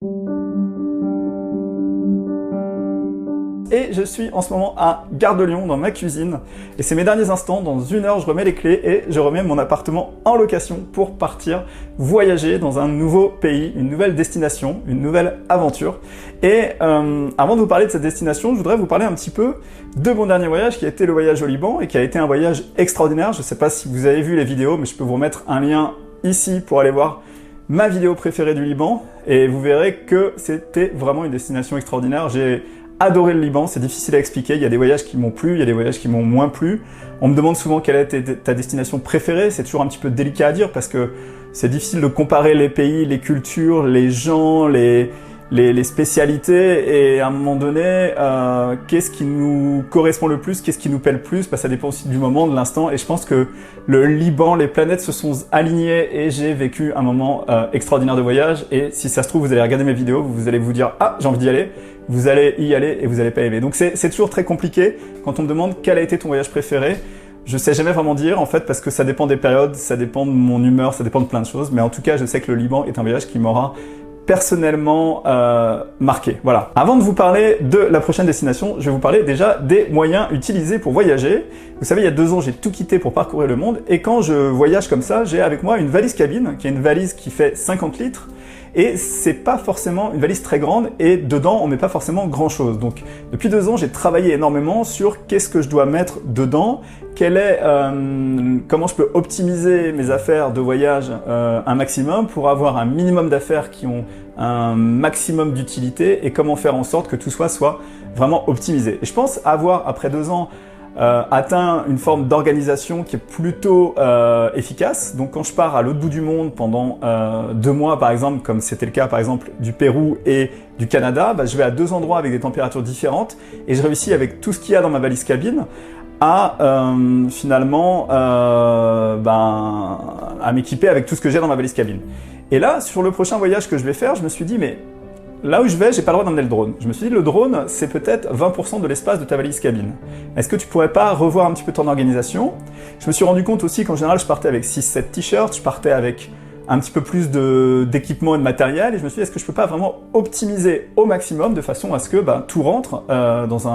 Et je suis en ce moment à Gare de Lyon, dans ma cuisine. Et c'est mes derniers instants, dans 1 heure je remets les clés et je remets mon appartement en location pour partir voyager dans un nouveau pays, une nouvelle destination, une nouvelle aventure. Et avant de vous parler de cette destination, je voudrais vous parler un petit peu de mon dernier voyage qui a été le voyage au Liban et qui a été un voyage extraordinaire. Je ne sais pas si vous avez vu les vidéos, mais je peux vous remettre un lien ici pour aller voir ma vidéo préférée du Liban et vous verrez que c'était vraiment une destination extraordinaire. J'ai adoré le Liban, c'est difficile à expliquer, il y a des voyages qui m'ont plu, il y a des voyages qui m'ont moins plu. On me demande souvent quelle est ta destination préférée, c'est toujours un petit peu délicat à dire parce que c'est difficile de comparer les pays, les cultures, les gens, les spécialités et à un moment donné, qu'est-ce qui nous correspond le plus, qu'est-ce qui nous plaît le plus, ça dépend aussi du moment, de l'instant et je pense que le Liban, les planètes se sont alignées et j'ai vécu un moment extraordinaire de voyage et si ça se trouve, vous allez regarder mes vidéos, vous allez vous dire « Ah, j'ai envie d'y aller », vous allez y aller et vous n'allez pas aimer. Donc c'est toujours très compliqué quand on me demande quel a été ton voyage préféré. Je sais jamais vraiment dire en fait parce que ça dépend des périodes, ça dépend de mon humeur, ça dépend de plein de choses. Mais en tout cas, je sais que le Liban est un voyage qui m'aura personnellement marqué. Voilà. Avant de vous parler de la prochaine destination, je vais vous parler déjà des moyens utilisés pour voyager. Vous savez, il y a 2 ans, j'ai tout quitté pour parcourir le monde et quand je voyage comme ça, j'ai avec moi une valise cabine qui est une valise qui fait 50 litres. Et c'est pas forcément une valise très grande et dedans on met pas forcément grand chose. Donc depuis 2 ans j'ai travaillé énormément sur qu'est-ce que je dois mettre dedans, comment je peux optimiser mes affaires de voyage un maximum pour avoir un minimum d'affaires qui ont un maximum d'utilité et comment faire en sorte que tout soit vraiment optimisé. Et je pense avoir après 2 ans atteint une forme d'organisation qui est plutôt efficace. Donc quand je pars à l'autre bout du monde pendant 2 mois par exemple, comme c'était le cas par exemple du Pérou et du Canada, je vais à 2 endroits avec des températures différentes et je réussis avec tout ce qu'il y a dans ma valise cabine à finalement à m'équiper avec tout ce que j'ai dans ma valise cabine. Et là, sur le prochain voyage que je vais faire, je me suis dit mais là où je vais, j'ai pas le droit d'emmener le drone. Je me suis dit, le drone, c'est peut-être 20% de l'espace de ta valise cabine. Est-ce que tu pourrais pas revoir un petit peu ton organisation? Je me suis rendu compte aussi qu'en général, je partais avec 6-7 t-shirts, je partais avec un petit peu plus d'équipement et de matériel, et je me suis dit, est-ce que je peux pas vraiment optimiser au maximum de façon à ce que tout rentre dans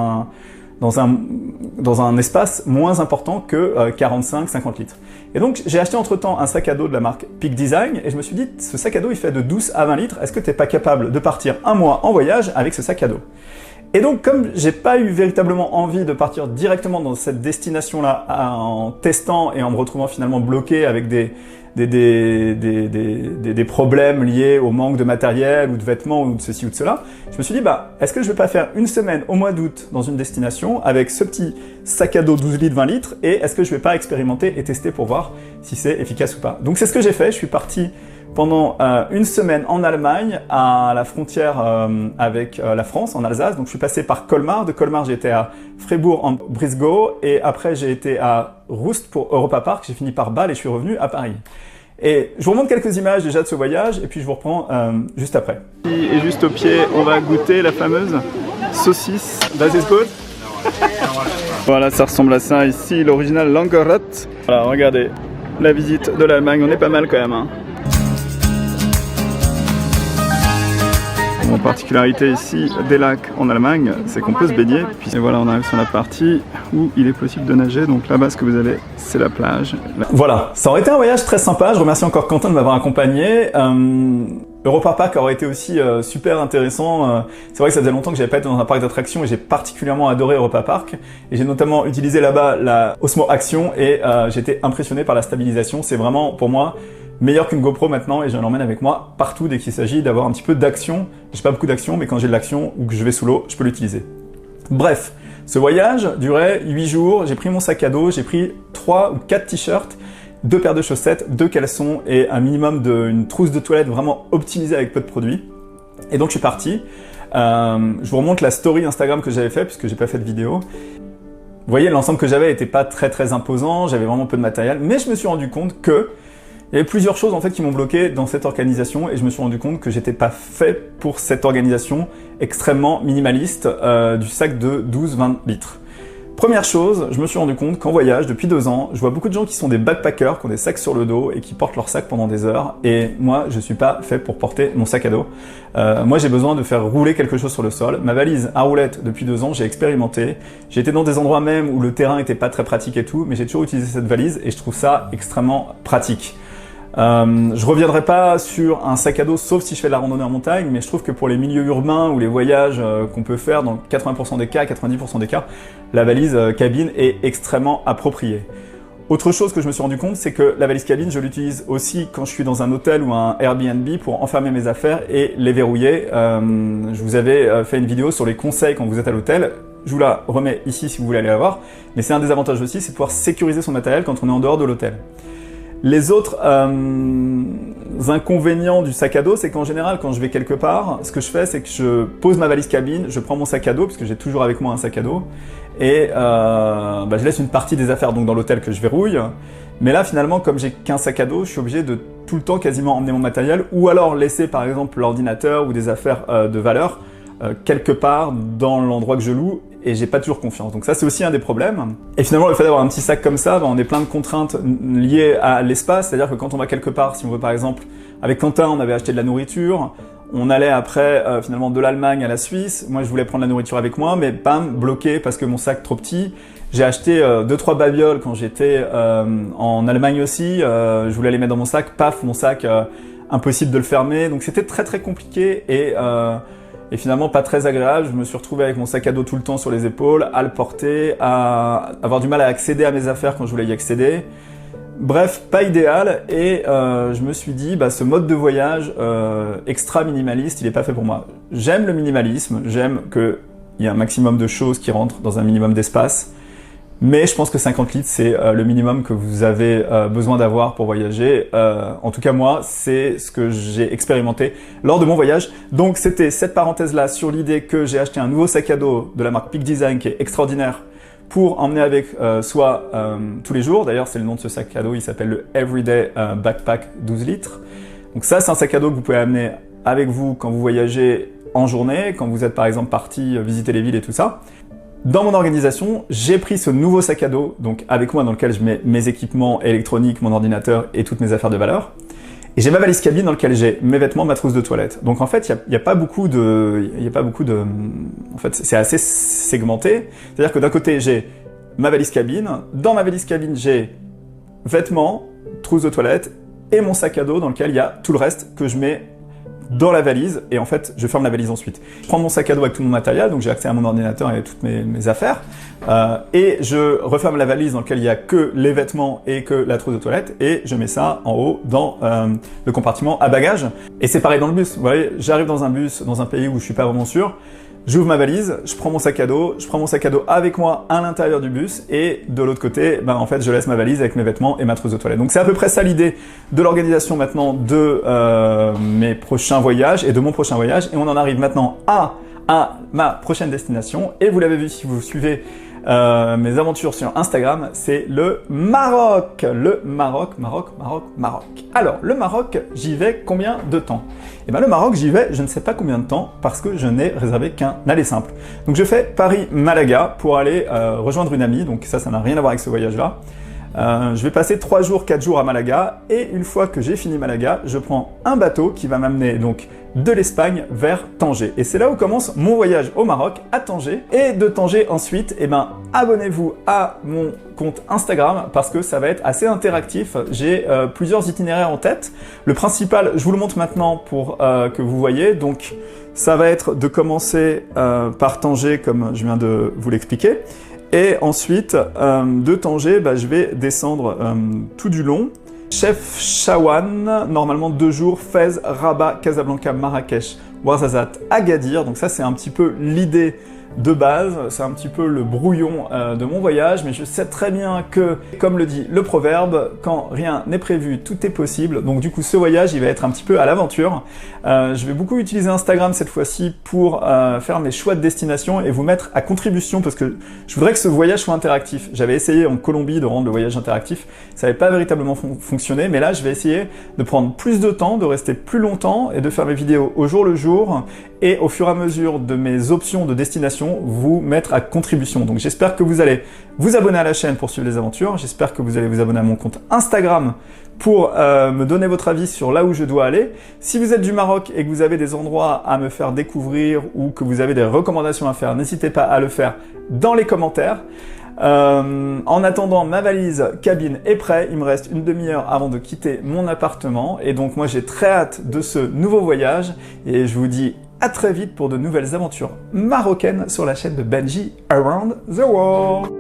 un espace moins important que 45-50 litres. Et donc, j'ai acheté entre-temps un sac à dos de la marque Peak Design et je me suis dit, ce sac à dos, il fait de 12 à 20 litres. Est-ce que tu n'es pas capable de partir 1 mois en voyage avec ce sac à dos? Et donc, comme j'ai pas eu véritablement envie de partir directement dans cette destination-là en testant et en me retrouvant finalement bloqué avec des problèmes liés au manque de matériel ou de vêtements ou de ceci ou de cela, je me suis dit, est-ce que je vais pas faire une semaine au mois d'août dans une destination avec ce petit sac à dos 12 litres, 20 litres et est-ce que je vais pas expérimenter et tester pour voir si c'est efficace ou pas. Donc c'est ce que j'ai fait, je suis parti pendant 1 semaine en Allemagne, à la frontière avec la France, en Alsace. Donc je suis passé par Colmar. De Colmar, j'ai été à Fribourg en Brisgau. Et après, j'ai été à Roust pour Europa Park. J'ai fini par Bâle et je suis revenu à Paris. Et je vous remontre quelques images déjà de ce voyage et puis je vous reprends juste après. Et juste au pied, on va goûter la fameuse saucisse d'Azizgold. Voilà, ça ressemble à ça ici, l'original Langerot. Voilà, regardez, la visite de l'Allemagne, on est pas mal quand même. En particularité ici des lacs en Allemagne, c'est qu'on peut se baigner. Puis voilà, on arrive sur la partie où il est possible de nager. Donc là-bas, ce que vous avez, c'est la plage. Voilà, ça aurait été un voyage très sympa. Je remercie encore Quentin de m'avoir accompagné. Europa Park aurait été aussi super intéressant. C'est vrai que ça faisait longtemps que j'avais pas été dans un parc d'attractions et j'ai particulièrement adoré Europa Park. Et j'ai notamment utilisé là-bas la Osmo Action et j'ai été impressionné par la stabilisation. C'est vraiment, pour moi, meilleur qu'une GoPro maintenant et je l'emmène avec moi partout dès qu'il s'agit d'avoir un petit peu d'action. J'ai pas beaucoup d'action, mais quand j'ai de l'action ou que je vais sous l'eau, je peux l'utiliser. Bref, ce voyage durait 8 jours. J'ai pris mon sac à dos, j'ai pris 3 ou 4 t-shirts, 2 paires de chaussettes, 2 caleçons et un minimum d'une trousse de toilette vraiment optimisée avec peu de produits. Et donc je suis parti. Je vous remonte la story Instagram que j'avais fait puisque j'ai pas fait de vidéo. Vous voyez, l'ensemble que j'avais était pas très imposant, j'avais vraiment peu de matériel, mais je me suis rendu compte que il y avait plusieurs choses en fait qui m'ont bloqué dans cette organisation et je me suis rendu compte que j'étais pas fait pour cette organisation extrêmement minimaliste du sac de 12-20 litres. Première chose, je me suis rendu compte qu'en voyage, depuis 2 ans, je vois beaucoup de gens qui sont des backpackers, qui ont des sacs sur le dos et qui portent leur sac pendant des heures. Et moi, je suis pas fait pour porter mon sac à dos. Moi, j'ai besoin de faire rouler quelque chose sur le sol. Ma valise à roulettes, depuis 2 ans, j'ai expérimenté. J'ai été dans des endroits même où le terrain était pas très pratique et tout, mais j'ai toujours utilisé cette valise et je trouve ça extrêmement pratique. Je reviendrai pas sur un sac à dos sauf si je fais de la randonnée en montagne, mais je trouve que pour les milieux urbains ou les voyages qu'on peut faire dans 80% des cas, 90% des cas, la valise cabine est extrêmement appropriée. Autre chose que je me suis rendu compte, c'est que la valise cabine, je l'utilise aussi quand je suis dans un hôtel ou un Airbnb pour enfermer mes affaires et les verrouiller. Je vous avais fait une vidéo sur les conseils quand vous êtes à l'hôtel. Je vous la remets ici si vous voulez aller la voir. Mais c'est un des avantages aussi, c'est de pouvoir sécuriser son matériel quand on est en dehors de l'hôtel. Les autres inconvénients du sac à dos, c'est qu'en général, quand je vais quelque part, ce que je fais, c'est que je pose ma valise cabine, je prends mon sac à dos, puisque j'ai toujours avec moi un sac à dos, et je laisse une partie des affaires donc dans l'hôtel que je verrouille. Mais là, finalement, comme j'ai qu'un sac à dos, je suis obligé de tout le temps quasiment emmener mon matériel, ou alors laisser par exemple l'ordinateur ou des affaires de valeur quelque part dans l'endroit que je loue, et j'ai pas toujours confiance. Donc ça, c'est aussi un des problèmes. Et finalement, le fait d'avoir un petit sac comme ça, on est plein de contraintes liées à l'espace, c'est-à-dire que quand on va quelque part, si on veut par exemple, avec Quentin, on avait acheté de la nourriture, on allait après finalement de l'Allemagne à la Suisse, moi je voulais prendre la nourriture avec moi, mais bam, bloqué parce que mon sac trop petit. J'ai acheté 2-3 babioles quand j'étais en Allemagne aussi, je voulais les mettre dans mon sac, paf, mon sac, impossible de le fermer, donc c'était très très compliqué et finalement pas très agréable. Je me suis retrouvé avec mon sac à dos tout le temps sur les épaules, à le porter, à avoir du mal à accéder à mes affaires quand je voulais y accéder. Bref, pas idéal, et je me suis dit, ce mode de voyage extra minimaliste, il est pas fait pour moi. J'aime le minimalisme, j'aime qu'il y ait un maximum de choses qui rentrent dans un minimum d'espace, mais je pense que 50 litres, c'est le minimum que vous avez besoin d'avoir pour voyager. En tout cas, moi, c'est ce que j'ai expérimenté lors de mon voyage. Donc, c'était cette parenthèse-là sur l'idée que j'ai acheté un nouveau sac à dos de la marque Peak Design qui est extraordinaire pour emmener avec soi tous les jours. D'ailleurs, c'est le nom de ce sac à dos, il s'appelle le Everyday Backpack 12 litres. Donc ça, c'est un sac à dos que vous pouvez amener avec vous quand vous voyagez en journée, quand vous êtes par exemple parti visiter les villes et tout ça. Dans mon organisation, j'ai pris ce nouveau sac à dos, donc avec moi, dans lequel je mets mes équipements électroniques, mon ordinateur et toutes mes affaires de valeur. Et j'ai ma valise cabine dans laquelle j'ai mes vêtements, ma trousse de toilette. Donc en fait, il n'y a pas beaucoup de... En fait, c'est assez segmenté. C'est-à-dire que d'un côté, j'ai ma valise cabine. Dans ma valise cabine, j'ai vêtements, trousse de toilette et mon sac à dos dans lequel il y a tout le reste que je mets dans la valise, et en fait, je ferme la valise ensuite. Je prends mon sac à dos avec tout mon matériel, donc j'ai accès à mon ordinateur et toutes mes affaires, et je referme la valise dans laquelle il n'y a que les vêtements et que la trousse de toilette, et je mets ça en haut dans le compartiment à bagages. Et c'est pareil dans le bus, vous voyez, j'arrive dans un bus, dans un pays où je suis pas vraiment sûr, j'ouvre ma valise, je prends mon sac à dos avec moi à l'intérieur du bus, et de l'autre côté, en fait, je laisse ma valise avec mes vêtements et ma trousse de toilette. Donc c'est à peu près ça l'idée de l'organisation maintenant de mes prochains voyages et de mon prochain voyage. Et on en arrive maintenant à ma prochaine destination. Et vous l'avez vu si vous suivez mes aventures sur Instagram, c'est le Maroc. Le Maroc. Alors, le Maroc, j'y vais combien de temps? Eh bien, le Maroc, j'y vais, je ne sais pas combien de temps, parce que je n'ai réservé qu'un aller simple. Donc, je fais Paris-Malaga pour aller rejoindre une amie, donc ça n'a rien à voir avec ce voyage-là. Je vais passer 3 jours, 4 jours à Malaga, et une fois que j'ai fini Malaga, je prends un bateau qui va m'amener donc de l'Espagne vers Tanger. Et c'est là où commence mon voyage au Maroc, à Tanger. Et de Tanger ensuite, abonnez-vous à mon compte Instagram parce que ça va être assez interactif. J'ai plusieurs itinéraires en tête. Le principal, je vous le montre maintenant pour que vous voyez. Donc ça va être de commencer par Tanger comme je viens de vous l'expliquer. Et ensuite, de Tanger, je vais descendre tout du long. Chefchaouen, normalement 2 jours, Fès, Rabat, Casablanca, Marrakech, Ouarzazate, Agadir. Donc ça, c'est un petit peu l'idée de base, c'est un petit peu le brouillon de mon voyage, mais je sais très bien que, comme le dit le proverbe, quand rien n'est prévu, tout est possible. Donc du coup, ce voyage, il va être un petit peu à l'aventure. Je vais beaucoup utiliser Instagram cette fois-ci pour faire mes choix de destination et vous mettre à contribution parce que je voudrais que ce voyage soit interactif. J'avais essayé en Colombie de rendre le voyage interactif, ça n'avait pas véritablement fonctionné, mais là, je vais essayer de prendre plus de temps, de rester plus longtemps et de faire mes vidéos au jour le jour jour et au fur et à mesure de mes options de destination, vous mettre à contribution. Donc j'espère que vous allez vous abonner à la chaîne pour suivre les aventures, j'espère que vous allez vous abonner à mon compte Instagram pour me donner votre avis sur là où je dois aller. Si vous êtes du Maroc et que vous avez des endroits à me faire découvrir ou que vous avez des recommandations à faire, n'hésitez pas à le faire dans les commentaires. En attendant, ma valise cabine est prête. Il me reste une demi-heure avant de quitter mon appartement. Et donc moi j'ai très hâte de ce nouveau voyage. Et je vous dis à très vite pour de nouvelles aventures marocaines sur la chaîne de Benji Around the World.